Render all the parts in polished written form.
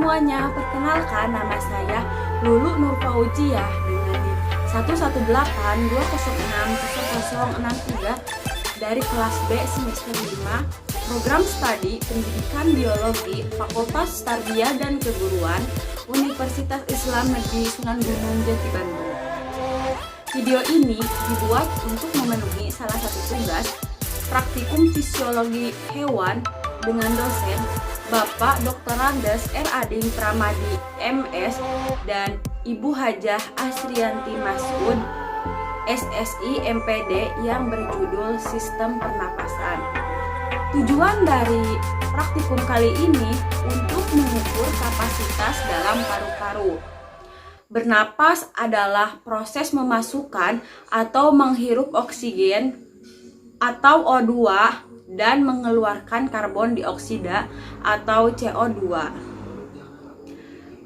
semuanya, perkenalkan nama saya Lulu Nurfauziah dengan NIM 11820600063 dari kelas B semester 5 Program Studi Pendidikan Biologi Fakultas Tarbiyah dan Keguruan Universitas Islam Negeri Sunan Gunung Jati Bandung. Video ini dibuat untuk memenuhi salah satu tugas praktikum fisiologi hewan dengan dosen Bapak Dr. Randes R. Ading Pramadi MS dan Ibu Hajah Asrianti Masud SSI MPD yang berjudul Sistem Pernapasan. Tujuan dari praktikum kali ini untuk mengukur kapasitas dalam paru-paru. Bernapas adalah proses memasukkan atau menghirup oksigen atau O2 dan mengeluarkan karbon dioksida atau CO2.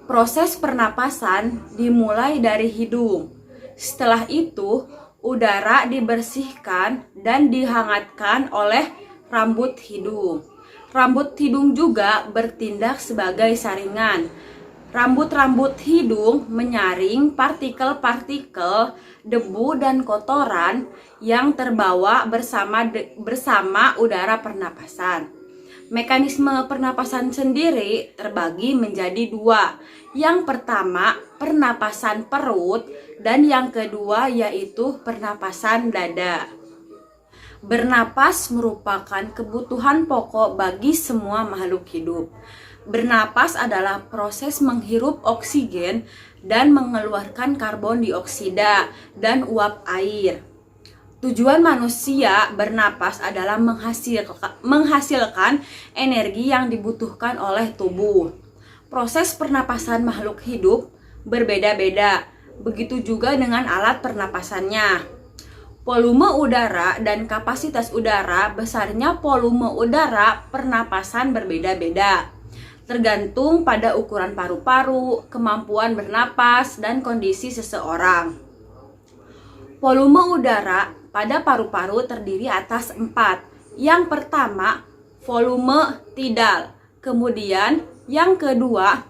Proses pernapasan dimulai dari hidung. Setelah itu, udara dibersihkan dan dihangatkan oleh rambut hidung. Rambut hidung juga bertindak sebagai saringan. Rambut-rambut hidung menyaring partikel-partikel debu dan kotoran yang terbawa bersama udara pernapasan. Mekanisme pernapasan sendiri terbagi menjadi dua. Yang pertama, pernapasan perut, dan yang kedua yaitu pernapasan dada. Bernapas merupakan kebutuhan pokok bagi semua makhluk hidup. Bernapas adalah proses menghirup oksigen dan mengeluarkan karbon dioksida dan uap air. Tujuan manusia bernapas adalah menghasilkan energi yang dibutuhkan oleh tubuh. Proses pernapasan makhluk hidup berbeda-beda, begitu juga dengan alat pernapasannya. Volume udara dan kapasitas udara, besarnya volume udara pernapasan berbeda-beda. Tergantung pada ukuran paru-paru, kemampuan bernapas, dan kondisi seseorang. Volume udara pada paru-paru terdiri atas 4. Yang pertama, volume tidal. Kemudian, yang kedua,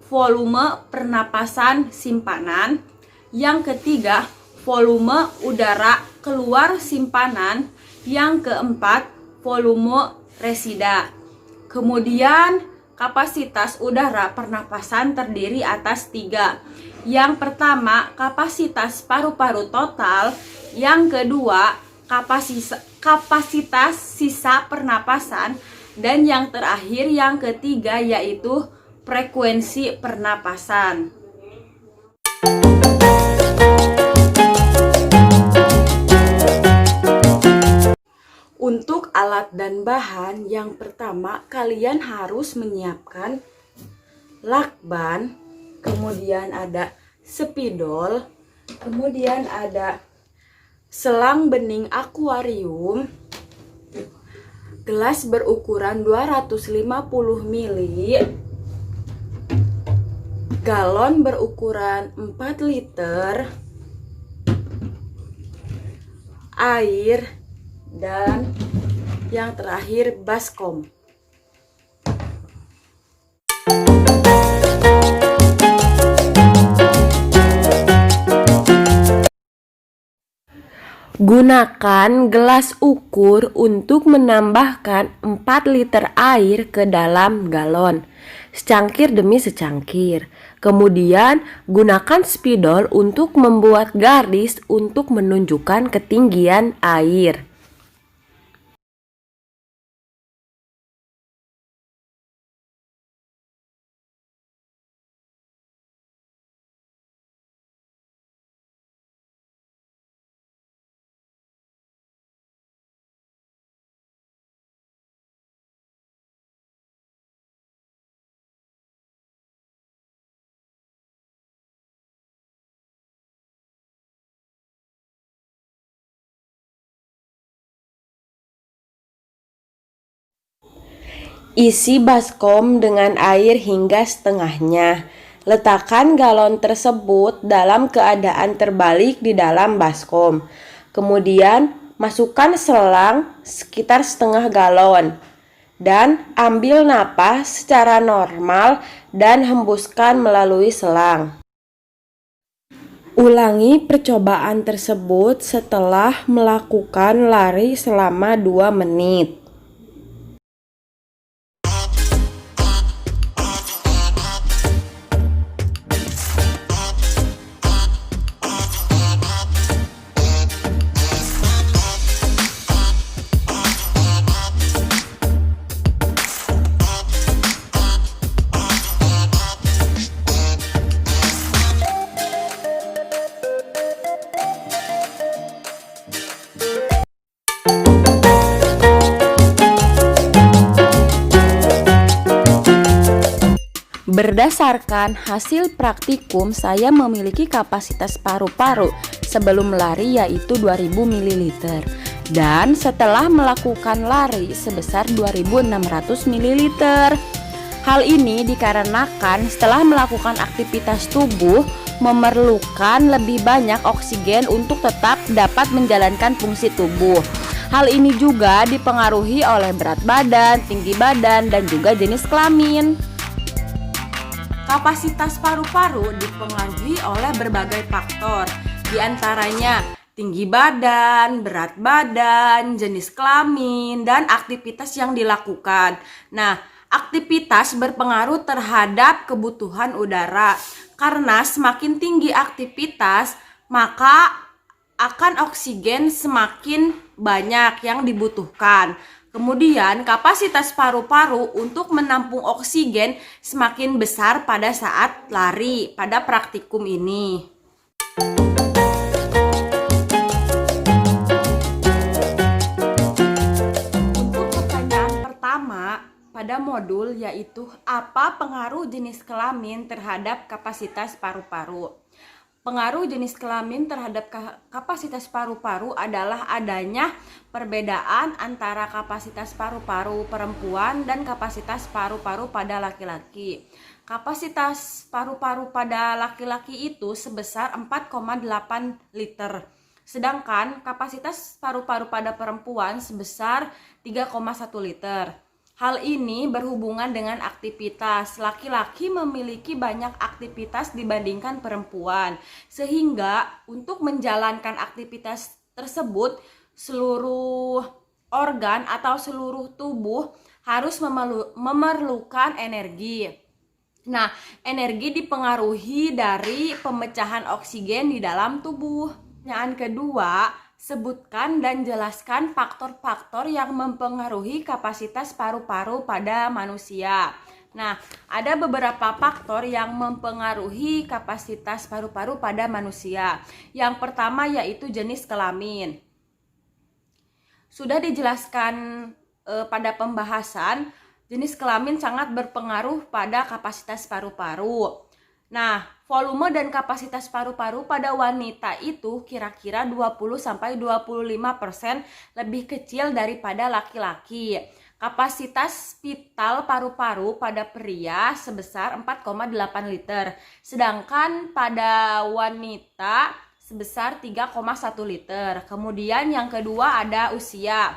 volume pernapasan simpanan. Yang ketiga, volume udara keluar simpanan. Yang keempat, volume resida. Kemudian, kapasitas udara pernapasan terdiri atas 3. Yang pertama, kapasitas paru-paru total. Yang kedua, kapasitas sisa pernapasan. Dan yang terakhir, yang ketiga, yaitu frekuensi pernapasan. Untuk alat dan bahan, yang pertama kalian harus menyiapkan lakban, kemudian ada spidol, kemudian ada selang bening akuarium, gelas berukuran 250 ml, galon berukuran 4 liter, air, dan yang terakhir baskom. Gunakan gelas ukur untuk menambahkan 4 liter air ke dalam galon, secangkir demi secangkir. Kemudian, gunakan spidol untuk membuat garis untuk menunjukkan ketinggian air. Isi baskom dengan air hingga setengahnya. Letakkan galon tersebut dalam keadaan terbalik di dalam baskom. Kemudian, masukkan selang sekitar setengah galon. Dan ambil napas secara normal dan hembuskan melalui selang. Ulangi percobaan tersebut setelah melakukan lari selama 2 menit. Berdasarkan hasil praktikum, saya memiliki kapasitas paru-paru sebelum lari yaitu 2000 ml dan setelah melakukan lari sebesar 2600 ml. Hal ini dikarenakan setelah melakukan aktivitas tubuh memerlukan lebih banyak oksigen untuk tetap dapat menjalankan fungsi tubuh. Hal ini juga dipengaruhi oleh berat badan, tinggi badan, dan juga jenis kelamin. Kapasitas paru-paru dipengaruhi oleh berbagai faktor, diantaranya tinggi badan, berat badan, jenis kelamin, dan aktivitas yang dilakukan. Nah, aktivitas berpengaruh terhadap kebutuhan udara, karena semakin tinggi aktivitas, maka akan oksigen semakin banyak yang dibutuhkan. Kemudian kapasitas paru-paru untuk menampung oksigen semakin besar pada saat lari pada praktikum ini. Untuk pertanyaan pertama pada modul yaitu apa pengaruh jenis kelamin terhadap kapasitas paru-paru? Pengaruh jenis kelamin terhadap kapasitas paru-paru adalah adanya perbedaan antara kapasitas paru-paru perempuan dan kapasitas paru-paru pada laki-laki. Kapasitas paru-paru pada laki-laki itu sebesar 4,8 liter, sedangkan kapasitas paru-paru pada perempuan sebesar 3,1 liter. Hal ini berhubungan dengan aktivitas. Laki-laki memiliki banyak aktivitas dibandingkan perempuan, sehingga untuk menjalankan aktivitas tersebut, seluruh organ atau seluruh tubuh harus memerlukan energi. Nah, energi dipengaruhi dari pemecahan oksigen di dalam tubuh. Pertanyaan kedua, sebutkan dan jelaskan faktor-faktor yang mempengaruhi kapasitas paru-paru pada manusia. Nah, ada beberapa faktor yang mempengaruhi kapasitas paru-paru pada manusia. Yang pertama yaitu jenis kelamin. Sudah dijelaskan pada pembahasan, jenis kelamin sangat berpengaruh pada kapasitas paru-paru. Nah, volume dan kapasitas paru-paru pada wanita itu kira-kira 20-25% lebih kecil daripada laki-laki. Kapasitas vital paru-paru pada pria sebesar 4,8 liter, sedangkan pada wanita sebesar 3,1 liter. Kemudian yang kedua ada usia.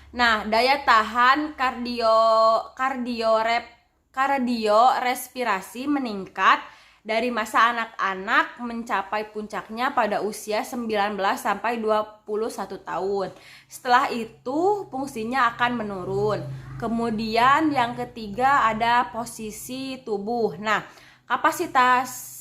Nah, daya tahan kardiorespirasi meningkat dari masa anak-anak mencapai puncaknya pada usia 19 sampai 21 tahun. Setelah itu fungsinya akan menurun. Kemudian yang ketiga ada posisi tubuh. Nah, kapasitas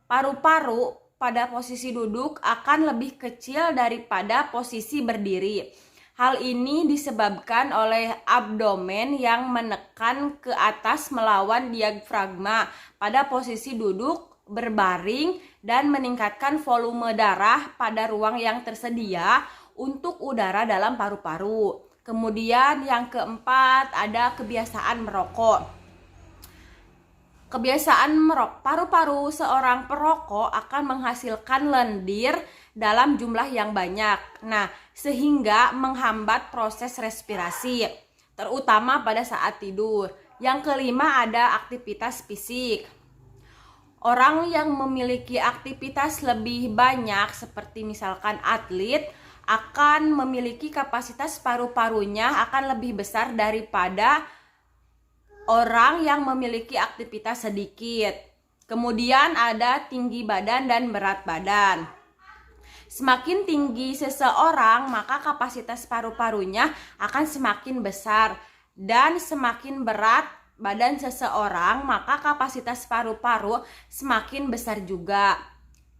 paru-paru pada posisi duduk akan lebih kecil daripada posisi berdiri. Hal ini disebabkan oleh abdomen yang menekan ke atas melawan diafragma pada posisi duduk berbaring dan meningkatkan volume darah pada ruang yang tersedia untuk udara dalam paru-paru. Kemudian yang keempat ada kebiasaan merokok. Kebiasaan merokok, paru-paru seorang perokok akan menghasilkan lendir dalam jumlah yang banyak. Nah, sehingga menghambat proses respirasi, terutama pada saat tidur. Yang kelima ada aktivitas fisik. Orang yang memiliki aktivitas lebih banyak seperti misalkan atlet akan memiliki kapasitas paru-parunya akan lebih besar daripada orang yang memiliki aktivitas sedikit. Kemudian ada tinggi badan dan berat badan. Semakin tinggi seseorang, maka kapasitas paru-parunya akan semakin besar. Dan semakin berat badan seseorang, maka kapasitas paru-paru semakin besar juga.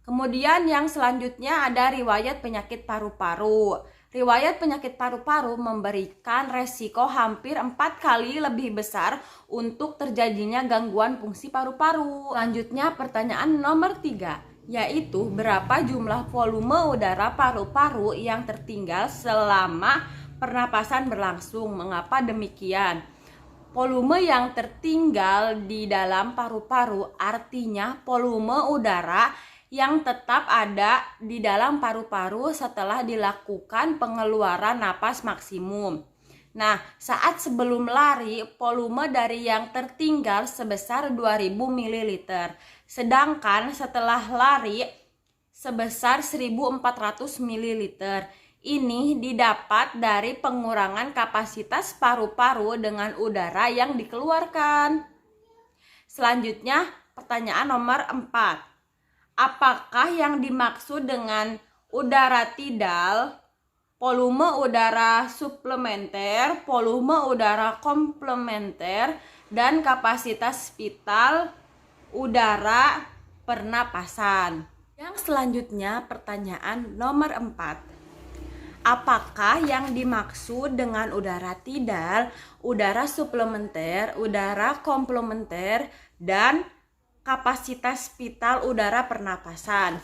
Kemudian yang selanjutnya ada riwayat penyakit paru-paru. Riwayat penyakit paru-paru memberikan resiko hampir 4 kali lebih besar untuk terjadinya gangguan fungsi paru-paru. Selanjutnya pertanyaan nomor 3, yaitu berapa jumlah volume udara paru-paru yang tertinggal selama pernapasan berlangsung. Mengapa demikian? Volume yang tertinggal di dalam paru-paru artinya volume udara yang tetap ada di dalam paru-paru setelah dilakukan pengeluaran napas maksimum. Nah, saat sebelum lari, volume dari yang tertinggal sebesar 2000 ml. Sedangkan setelah lari sebesar 1400 ml. Ini didapat dari pengurangan kapasitas paru-paru dengan udara yang dikeluarkan. Selanjutnya, pertanyaan nomor 4. Apakah yang dimaksud dengan udara tidal, volume udara suplementer, volume udara komplementer, dan kapasitas vital udara pernapasan? Yang selanjutnya, pertanyaan nomor 4. Apakah yang dimaksud dengan udara tidal, udara suplementer, udara komplementer, dan kapasitas vital udara pernapasan?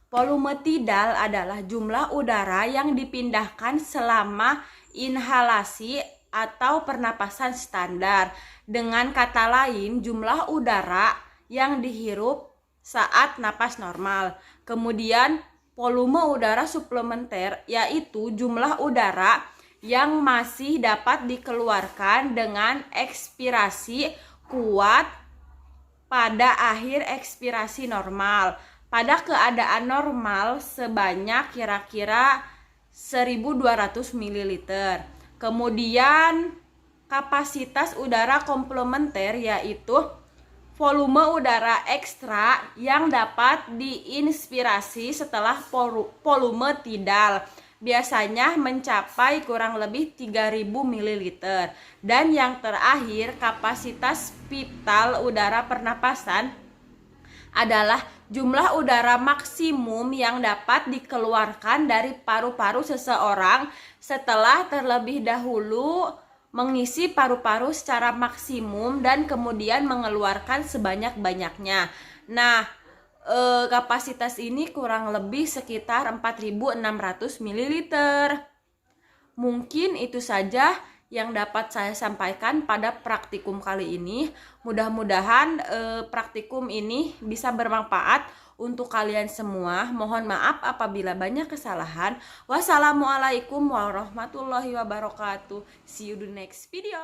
Volume tidal adalah jumlah udara yang dipindahkan selama inhalasi atau pernapasan standar. Dengan kata lain, jumlah udara yang dihirup saat napas normal. Kemudian volume udara suplementer yaitu jumlah udara yang masih dapat dikeluarkan dengan ekspirasi kuat pada akhir ekspirasi normal. Pada keadaan normal sebanyak kira-kira 1200 ml. Kemudian kapasitas udara komplementer yaitu volume udara ekstra yang dapat diinspirasi setelah volume tidal, biasanya mencapai kurang lebih 3000 ml. Dan yang terakhir, kapasitas vital udara pernapasan adalah jumlah udara maksimum yang dapat dikeluarkan dari paru-paru seseorang setelah terlebih dahulu mengisi paru-paru secara maksimum dan kemudian mengeluarkan sebanyak-banyaknya. Nah, kapasitas ini kurang lebih sekitar 4600 ml. Mungkin itu saja yang dapat saya sampaikan pada praktikum kali ini. Mudah-mudahan praktikum ini bisa bermanfaat untuk kalian semua. Mohon maaf apabila banyak kesalahan. Wassalamualaikum warahmatullahi wabarakatuh. See you the next video.